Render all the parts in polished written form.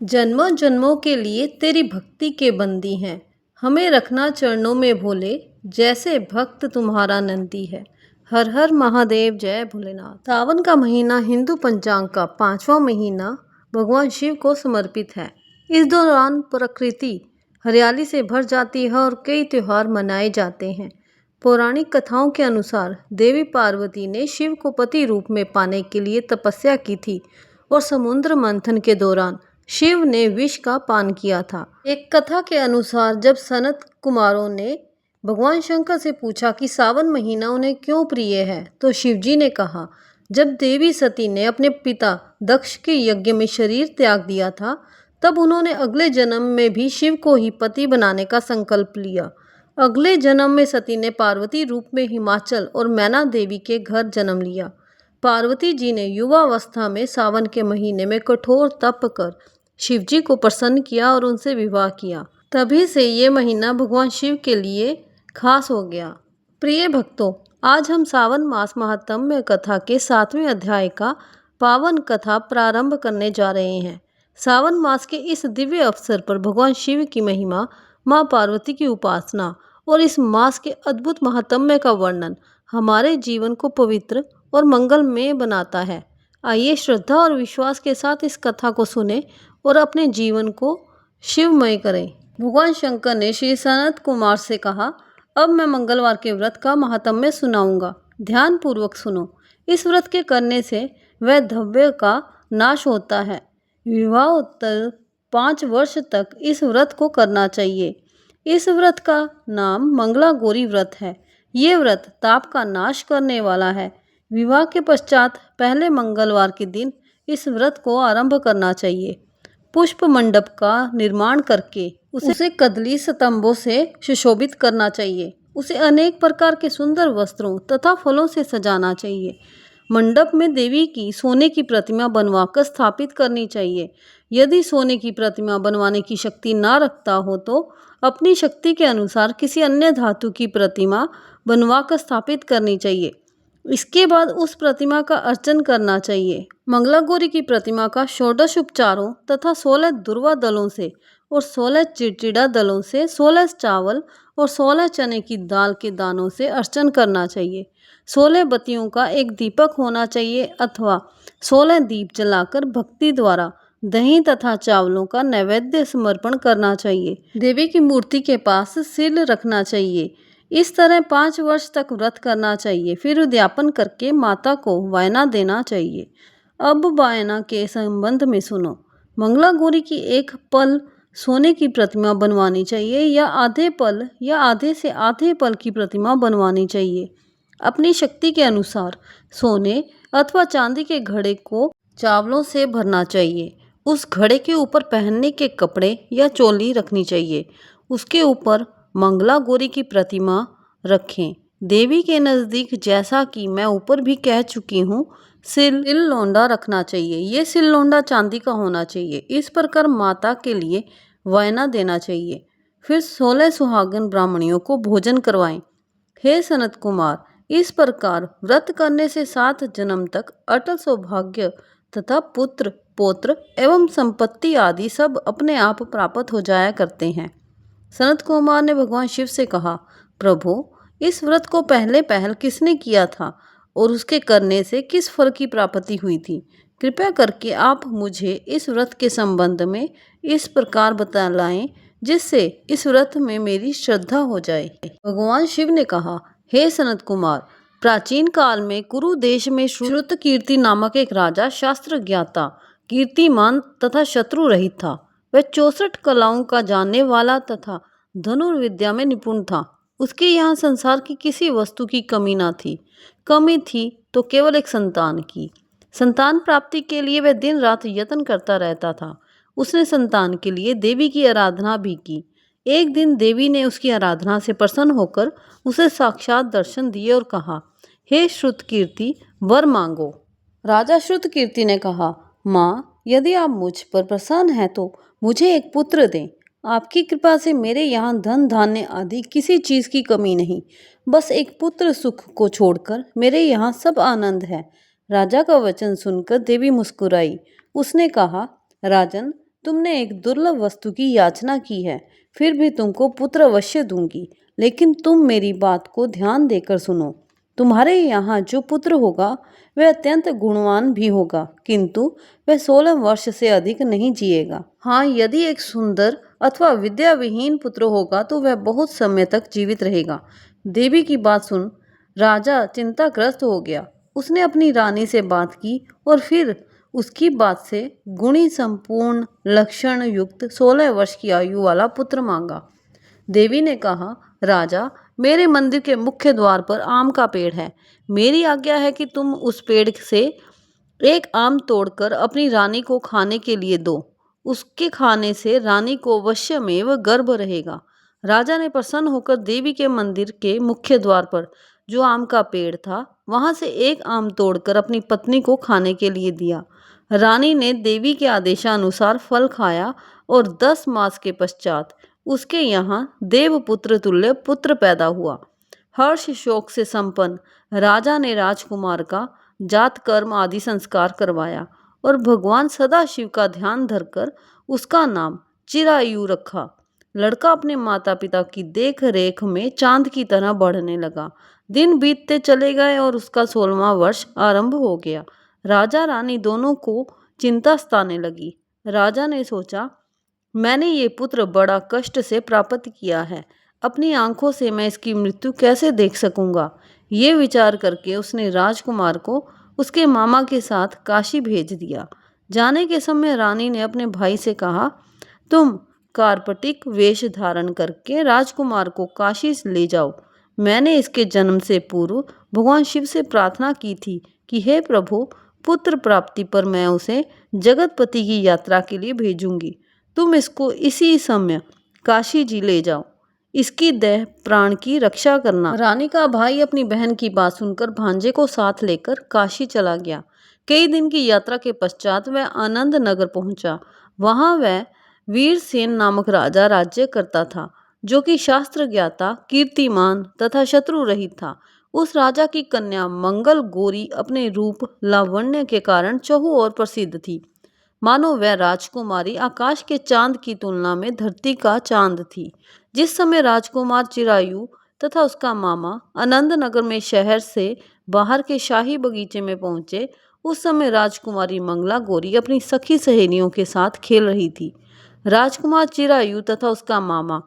जन्मों जन्मों के लिए तेरी भक्ति के बंदी हैं। हमें रखना चरणों में भोले, जैसे भक्त तुम्हारा नंदी है। हर हर महादेव, जय भोलेनाथ। सावन का महीना हिंदू पंचांग का 5वां महीना भगवान शिव को समर्पित है। इस दौरान प्रकृति हरियाली से भर जाती है और कई त्योहार मनाए जाते हैं। पौराणिक कथाओं के अनुसार देवी पार्वती ने शिव को पति रूप में पाने के लिए तपस्या की थी और समुद्र मंथन के दौरान शिव ने विष का पान किया था। एक कथा के अनुसार जब सनत कुमारों ने भगवान शंकर से पूछा कि सावन महीना उन्हें क्यों प्रिय है, तो शिवजी ने कहा, जब देवी सती ने अपने पिता दक्ष के यज्ञ में शरीर त्याग दिया था, तब उन्होंने अगले जन्म में भी शिव को ही पति बनाने का संकल्प लिया। अगले जन्म में सती ने पार्वती रूप में हिमाचल और मैना देवी के घर जन्म लिया। पार्वती जी ने युवावस्था में सावन के महीने में कठोर तप कर शिवजी को प्रसन्न किया और उनसे विवाह किया। तभी से ये महीना भगवान शिव के लिए खास हो गया। प्रिय भक्तों, आज हम सावन मास महात्म्य कथा के 7वें अध्याय का पावन कथा प्रारंभ करने जा रहे हैं। सावन मास के इस दिव्य अवसर पर भगवान शिव की महिमा, माँ पार्वती की उपासना और इस मास के अद्भुत महात्म्य का वर्णन हमारे जीवन को पवित्र और मंगलमय बनाता है। आइए श्रद्धा और विश्वास के साथ इस कथा को सुने और अपने जीवन को शिवमय करें। भगवान शंकर ने श्री सनत कुमार से कहा, अब मैं मंगलवार के व्रत का महात्म्य सुनाऊंगा। ध्यान पूर्वक सुनो। इस व्रत के करने से वैधव्य का नाश होता है। विवाहोत्तर 5 वर्ष तक इस व्रत को करना चाहिए। इस व्रत का नाम मंगला गौरी व्रत है। ये व्रत ताप का नाश करने वाला है। विवाह के पश्चात पहले मंगलवार के दिन इस व्रत को आरंभ करना चाहिए। पुष्प मंडप का निर्माण करके उसे कदली स्तंभों से सुशोभित करना चाहिए। उसे अनेक प्रकार के सुंदर वस्त्रों तथा फलों से सजाना चाहिए। मंडप में देवी की सोने की प्रतिमा बनवाकर स्थापित करनी चाहिए। यदि सोने की प्रतिमा बनवाने की शक्ति ना रखता हो तो अपनी शक्ति के अनुसार किसी अन्य धातु की प्रतिमा बनवाकर स्थापित करनी चाहिए। इसके बाद उस प्रतिमा का अर्चन करना चाहिए। मंगला गौरी की प्रतिमा का 16 उपचारों तथा 16 दुर्वा दलों से और 16 चिड़चिड़ा दलों से, 16 चावल और 16 चने की दाल के दानों से अर्चन करना चाहिए। 16 बत्तियों का एक दीपक होना चाहिए अथवा 16 दीप जलाकर भक्ति द्वारा दही तथा चावलों का नैवेद्य समर्पण करना चाहिए। देवी की मूर्ति के पास सिल रखना चाहिए। इस तरह 5 वर्ष तक व्रत करना चाहिए। फिर उद्यापन करके माता को वायना देना चाहिए। अब वायना के संबंध में सुनो। मंगला गौरी की एक पल सोने की प्रतिमा बनवानी चाहिए या आधे पल या आधे से आधे पल की प्रतिमा बनवानी चाहिए। अपनी शक्ति के अनुसार सोने अथवा चांदी के घड़े को चावलों से भरना चाहिए। उस घड़े के ऊपर पहनने के कपड़े या चोली रखनी चाहिए। उसके ऊपर मंगला गौरी की प्रतिमा रखें। देवी के नज़दीक, जैसा कि मैं ऊपर भी कह चुकी हूँ, सिल लौंडा रखना चाहिए। ये सिल लौंडा चांदी का होना चाहिए। इस प्रकार माता के लिए वायना देना चाहिए। फिर 16 सुहागन ब्राह्मणियों को भोजन करवाएं। हे सनत कुमार, इस प्रकार व्रत करने से 7 जन्म तक अटल सौभाग्य तथा पुत्र पौत्र एवं संपत्ति आदि सब अपने आप प्राप्त हो जाया करते हैं। सनत कुमार ने भगवान शिव से कहा, प्रभु, इस व्रत को पहले पहल किसने किया था और उसके करने से किस फल की प्राप्ति हुई थी? कृपया करके आप मुझे इस व्रत के संबंध में इस प्रकार बतलाएं जिससे इस व्रत में मेरी श्रद्धा हो जाए। भगवान शिव ने कहा, हे सनत कुमार, प्राचीन काल में कुरु देश में श्रुत कीर्ति नामक एक राजा शास्त्र ज्ञाता, कीर्तिमान तथा शत्रु रहित था। वह 64 कलाओं का जानने वाला तथा धनुर्विद्या में निपुण था। उसके यहाँ संसार की किसी वस्तु की कमी न थी। कमी थी तो केवल एक संतान की। संतान प्राप्ति के लिए वह दिन रात यत्न करता रहता था। उसने संतान के लिए देवी की आराधना भी की। एक दिन देवी ने उसकी आराधना से प्रसन्न होकर उसे साक्षात दर्शन दिए और कहा, हे श्रुतकीर्ति, वर मांगो। राजा श्रुतकीर्ति ने कहा, माँ, यदि आप मुझ पर प्रसन्न हैं तो मुझे एक पुत्र दें। आपकी कृपा से मेरे यहाँ धन धान्य आदि किसी चीज़ की कमी नहीं। बस एक पुत्र सुख को छोड़कर मेरे यहाँ सब आनंद है। राजा का वचन सुनकर देवी मुस्कुराई। उसने कहा, राजन, तुमने एक दुर्लभ वस्तु की याचना की है, फिर भी तुमको पुत्र अवश्य दूंगी। लेकिन तुम मेरी बात को ध्यान देकर सुनो। तुम्हारे यहाँ जो पुत्र होगा वह अत्यंत गुणवान भी होगा, किंतु वह 16 वर्ष से अधिक नहीं जिएगा। हाँ, यदि एक सुंदर अथवा विद्या विहीन पुत्र होगा तो वह बहुत समय तक जीवित रहेगा। देवी की बात सुन राजा चिंताग्रस्त हो गया। उसने अपनी रानी से बात की और फिर उसकी बात से गुणी संपूर्ण लक्षण युक्त 16 वर्ष की आयु वाला पुत्र मांगा। देवी ने कहा, राजा, मेरे मंदिर के मुख्य द्वार पर आम का पेड़ है। मेरी आज्ञा है कि तुम उस पेड़ से एक आम तोड़कर अपनी रानी को खाने के लिए दो। उसके खाने से रानी को अवश्यमेव गर्भ रहेगा। राजा ने प्रसन्न होकर देवी के मंदिर के मुख्य द्वार पर जो आम का पेड़ था वहां से एक आम तोड़कर अपनी पत्नी को खाने के लिए दिया। रानी ने देवी के आदेशानुसार फल खाया और 10 मास के पश्चात उसके यहाँ देवपुत्र तुल्य पुत्र पैदा हुआ। हर्ष शोक से संपन्न राजा ने राजकुमार का जात कर्म आदि संस्कार करवाया और भगवान सदाशिव का ध्यान धरकर उसका नाम चिरायु रखा। लड़का अपने माता पिता की देख रेख में चांद की तरह बढ़ने लगा। दिन बीतते चले गए और उसका 16वां वर्ष आरंभ हो गया। राजा रानी दोनों को चिंता सताने लगी। राजा ने सोचा, मैंने ये पुत्र बड़ा कष्ट से प्राप्त किया है, अपनी आंखों से मैं इसकी मृत्यु कैसे देख सकूंगा। ये विचार करके उसने राजकुमार को उसके मामा के साथ काशी भेज दिया। जाने के समय रानी ने अपने भाई से कहा, तुम कार्पटिक वेश धारण करके राजकुमार को काशी ले जाओ। मैंने इसके जन्म से पूर्व भगवान शिव से प्रार्थना की थी कि हे प्रभु, पुत्र प्राप्ति पर मैं उसे जगतपति की यात्रा के लिए भेजूंगी। तुम इसको इसी समय काशी जी ले जाओ। इसकी देह प्राण की रक्षा करना। रानी का भाई अपनी बहन की बात सुनकर भांजे को साथ लेकर काशी चला गया। कई दिन की यात्रा के पश्चात वह आनंद नगर पहुंचा। वहां वह वीरसेन नामक राजा राज्य करता था, जो कि शास्त्र ज्ञाता, कीर्तिमान तथा शत्रु रहित था। उस राजा की कन्या मंगल गौरी अपने रूप लावण्य के कारण चहुं ओर प्रसिद्ध थी। मानो वह राजकुमारी आकाश के चांद की तुलना में धरती का चांद थी। जिस समय राजकुमार चिरायु तथा उसका मामा आनंद नगर में शहर से बाहर के शाही बगीचे में पहुंचे, उस समय राजकुमारी मंगला गौरी अपनी सखी सहेलियों के साथ खेल रही थी। राजकुमार चिरायु तथा उसका मामा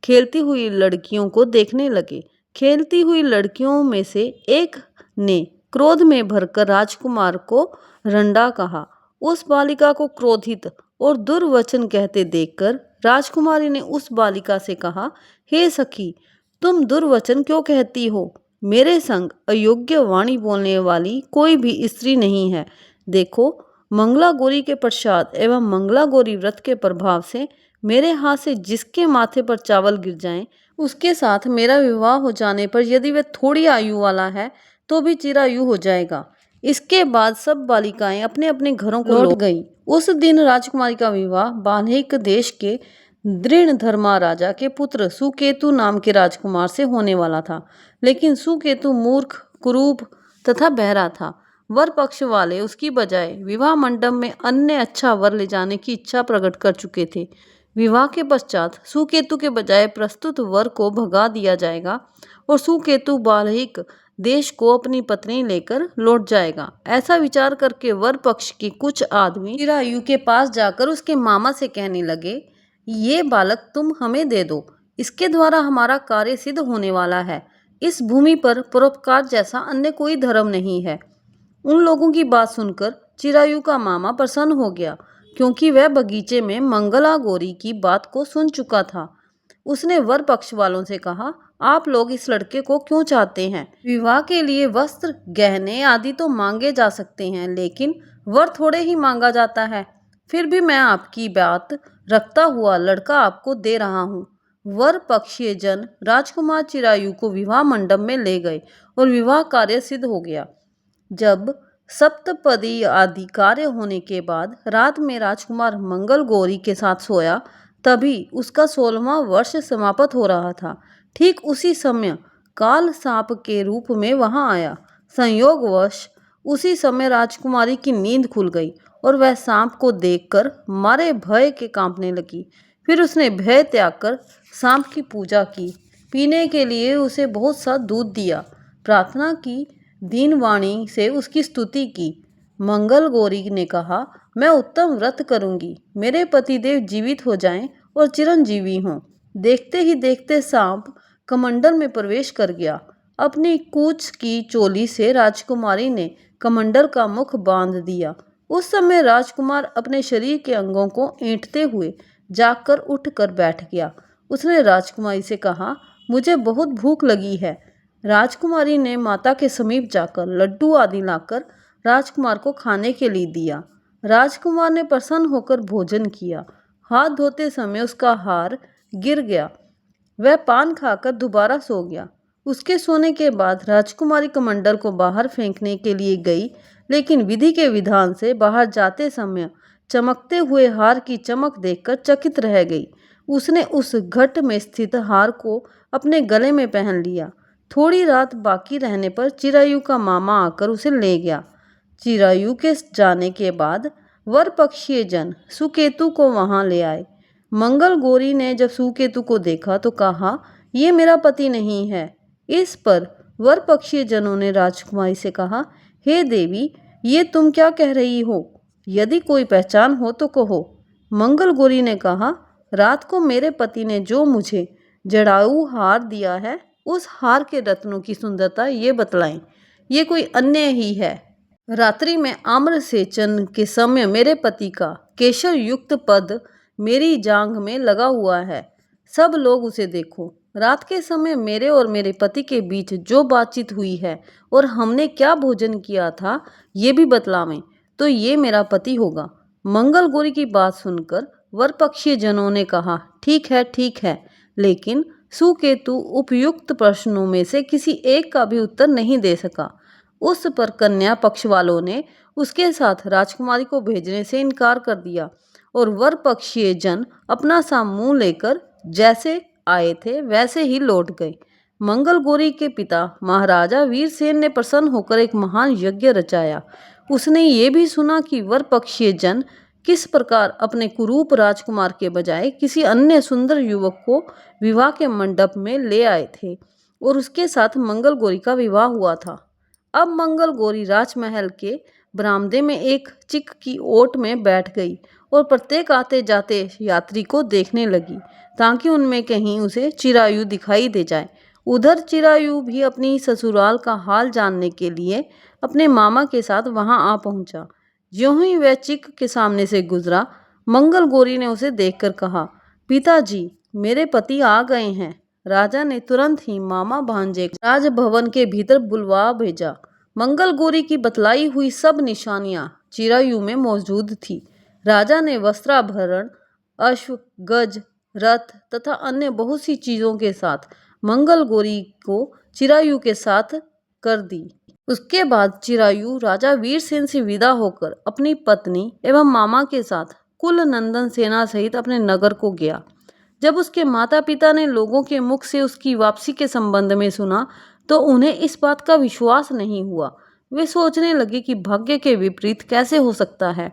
खेलती हुई लड़कियों को देखने लगे। खेलती हुई लड़कियों में से एक ने क्रोध में भरकर राजकुमार को रंडा कहा। उस बालिका को क्रोधित और दुर्वचन कहते देखकर राजकुमारी ने उस बालिका से कहा, हे सखी, तुम दुर्वचन क्यों कहती हो? मेरे संग अयोग्य वाणी बोलने वाली कोई भी स्त्री नहीं है। देखो, मंगला गौरी के प्रसाद एवं मंगला गौरी व्रत के प्रभाव से मेरे हाथ से जिसके माथे पर चावल गिर जाएं, उसके साथ मेरा विवाह हो जाने पर यदि वह थोड़ी आयु वाला है तो भी चिरायु हो जाएगा। इसके बाद सब बालिकाएं अपने अपने घरों को लौट गईं। उस दिन राजकुमारी का विवाह बाल्हिक देश के दृढ़धर्मा राजा के पुत्र सुकेतु नाम के राजकुमार से होने वाला था। लेकिन सुकेतु मूर्ख, कुरूप तथा बहरा था। वर पक्ष वाले उसकी बजाय विवाह मंडप में अन्य अच्छा वर ले जाने की इच्छा प्रकट कर चुके थे। विवाह के पश्चात सुकेतु के बजाय प्रस्तुत वर को भगा दिया जाएगा और सुकेतु बाल्हिक देश को अपनी पत्नी लेकर लौट जाएगा। ऐसा विचार करके वर पक्ष के कुछ आदमी चिरायु के पास जाकर उसके मामा से कहने लगे, ये बालक तुम हमें दे दो, इसके द्वारा हमारा कार्य सिद्ध होने वाला है। इस भूमि पर परोपकार जैसा अन्य कोई धर्म नहीं है। उन लोगों की बात सुनकर चिरायु का मामा प्रसन्न हो गया, क्योंकि वह बगीचे में मंगला गौरी की बात को सुन चुका था। उसने वर पक्ष वालों से कहा, आप लोग इस लड़के को क्यों चाहते हैं? विवाह के लिए वस्त्र, गहने आदि तो मांगे जा सकते हैं, लेकिन वर थोड़े ही मांगा जाता है। फिर भी मैं आपकी बात रखता हुआ लड़का आपको दे रहा हूँ। वर पक्षीय जन राजकुमार चिरायु को विवाह मंडप में ले गए और विवाह कार्य सिद्ध हो गया। जब सप्तपदी आदि कार्य होने के बाद रात में राजकुमार मंगल गौरी के साथ सोया, तभी उसका 16वां वर्ष समाप्त हो रहा था। ठीक उसी समय काल सांप के रूप में वहां आया। संयोगवश उसी समय राजकुमारी की नींद खुल गई और वह सांप को देखकर मारे भय के कांपने लगी। फिर उसने भय त्याग कर सांप की पूजा की, पीने के लिए उसे बहुत सा दूध दिया, प्रार्थना की, दीनवाणी से उसकी स्तुति की। मंगल गौरी ने कहा, मैं उत्तम व्रत करूंगी, मेरे पतिदेव जीवित हो जाएं और चिरंजीवी हों। देखते ही देखते सांप कमंडल में प्रवेश कर गया। अपनी कूच की चोली से राजकुमारी ने कमंडल का मुख बांध दिया। उस समय राजकुमार अपने शरीर के अंगों को ऐंठते हुए जागकर उठकर बैठ गया। उसने राजकुमारी से कहा, मुझे बहुत भूख लगी है। राजकुमारी ने माता के समीप जाकर लड्डू आदि लाकर राजकुमार को खाने के लिए दिया। राजकुमार ने प्रसन्न होकर भोजन किया। हाथ धोते समय उसका हार गिर गया। वह पान खाकर दोबारा सो गया। उसके सोने के बाद राजकुमारी कमंडल को बाहर फेंकने के लिए गई, लेकिन विधि के विधान से बाहर जाते समय चमकते हुए हार की चमक देखकर चकित रह गई। उसने उस घट में स्थित हार को अपने गले में पहन लिया। थोड़ी रात बाकी रहने पर चिरायु का मामा आकर उसे ले गया। चिरायु के जाने के बाद वर पक्षीय जन सुकेतु को वहां ले आए। मंगल गौरी ने जब सुकेतु को देखा तो कहा, ये मेरा पति नहीं है। इस पर वर पक्षीय जनों ने राजकुमारी से कहा, हे देवी, ये तुम क्या कह रही हो? यदि कोई पहचान हो तो कहो। मंगल गौरी ने कहा, रात को मेरे पति ने जो मुझे जड़ाऊ हार दिया है, उस हार के रत्नों की सुंदरता ये बतलाएं, ये कोई अन्य ही है। रात्रि में आम्र सेचन के समय मेरे पति का केशर युक्त पद मेरी जांघ में लगा हुआ है। सब लोग उसे देखो। रात के समय मेरे और मेरे पति के बीच जो बातचीत हुई है और हमने क्या भोजन किया था, ये भी बतलावें, तो ये मेरा पति होगा। मंगल गौरी की बात सुनकर वरपक्षीय जनों ने कहा, ठीक है, लेकिन सुकेतु उपयुक्त प्रश्नों में से किसी एक का भी उत्तर नहीं दे सका। उस पर कन्या पक्ष वालों ने उसके साथ राजकुमारी को भेजने से इनकार कर दिया और वर पक्षीय जन अपना सा मुंह लेकर जैसे आए थे वैसे ही लौट गए। मंगल गौरी के पिता महाराजा वीरसेन ने प्रसन्न होकर एक महान यज्ञ रचाया। उसने ये भी सुना कि वर पक्षीय जन किस प्रकार अपने कुरूप राजकुमार के बजाय किसी अन्य सुंदर युवक को विवाह के मंडप में ले आए थे और उसके साथ मंगल गौरी का विवाह हुआ था। अब मंगल गौरी राजमहल के बरामदे में एक चिक की ओट में बैठ गई और प्रत्येक आते जाते यात्री को देखने लगी ताकि उनमें कहीं उसे चिरायु दिखाई दे जाए। उधर चिरायु भी अपनी ससुराल का हाल जानने के लिए अपने मामा के साथ वहां आ पहुंचा। ज्यों ही वह चिक के सामने से गुजरा, मंगल गौरी ने उसे देखकर कहा, पिताजी, मेरे पति आ गए हैं। राजा ने तुरंत ही मामा भांजे को राजभवन के भीतर बुलवा भेजा। मंगल गौरी की बतलाई हुई सब निशानियां चिरायु में मौजूद थी। राजा ने वस्त्राभरण, अश्व, गज, रथ तथा अन्य बहुत सी चीजों के साथ मंगल गौरी को चिरायु के साथ कर दी। उसके बाद चिरायु राजा वीरसेन से विदा होकर अपनी पत्नी एवं मामा के साथ कुल नंदन सेना सहित अपने नगर को गया। जब उसके माता पिता ने लोगों के मुख से उसकी वापसी के संबंध में सुना तो उन्हें इस बात का विश्वास नहीं हुआ। वे सोचने लगे कि भाग्य के विपरीत कैसे हो सकता है।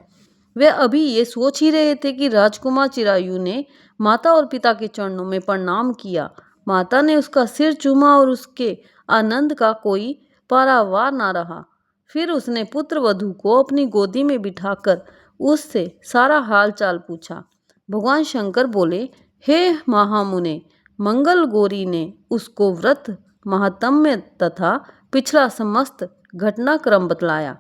वे अभी ये सोच ही रहे थे कि राजकुमार चिरायु ने माता और पिता के चरणों में प्रणाम किया। माता ने उसका सिर चूमा और उसके आनंद का कोई पारावार ना रहा। फिर उसने पुत्र वधू को अपनी गोदी में बिठाकर उससे सारा हाल चाल पूछा। भगवान शंकर बोले, हे महामुने, मंगल गौरी ने उसको व्रत महात्म्य तथा पिछला समस्त घटनाक्रम बतलाया।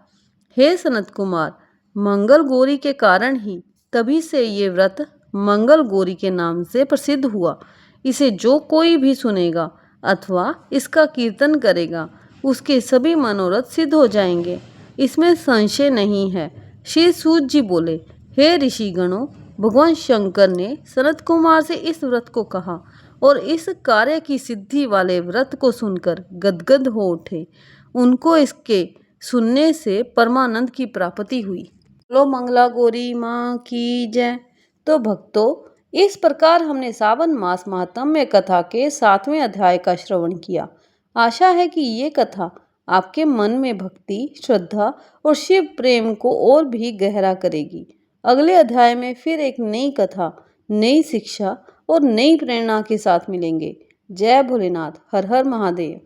हे सनत कुमार, मंगल गौरी के कारण ही तभी से ये व्रत मंगल गौरी के नाम से प्रसिद्ध हुआ। इसे जो कोई भी सुनेगा अथवा इसका कीर्तन करेगा, उसके सभी मनोरथ सिद्ध हो जाएंगे, इसमें संशय नहीं है। श्री सूत जी बोले, हे ऋषिगणों, भगवान शंकर ने सनत कुमार से इस व्रत को कहा और इस कार्य की सिद्धि वाले व्रत को सुनकर गदगद हो उठे। उनको इसके सुनने से परमानंद की प्राप्ति हुई। लो मंगला गौरी माँ की जय। तो भक्तों, इस प्रकार हमने सावन मास महात्म्य कथा के 7वें अध्याय का श्रवण किया। आशा है कि ये कथा आपके मन में भक्ति, श्रद्धा और शिव प्रेम को और भी गहरा करेगी। अगले अध्याय में फिर एक नई कथा, नई शिक्षा और नई प्रेरणा के साथ मिलेंगे। जय भोलेनाथ, हर हर महादेव।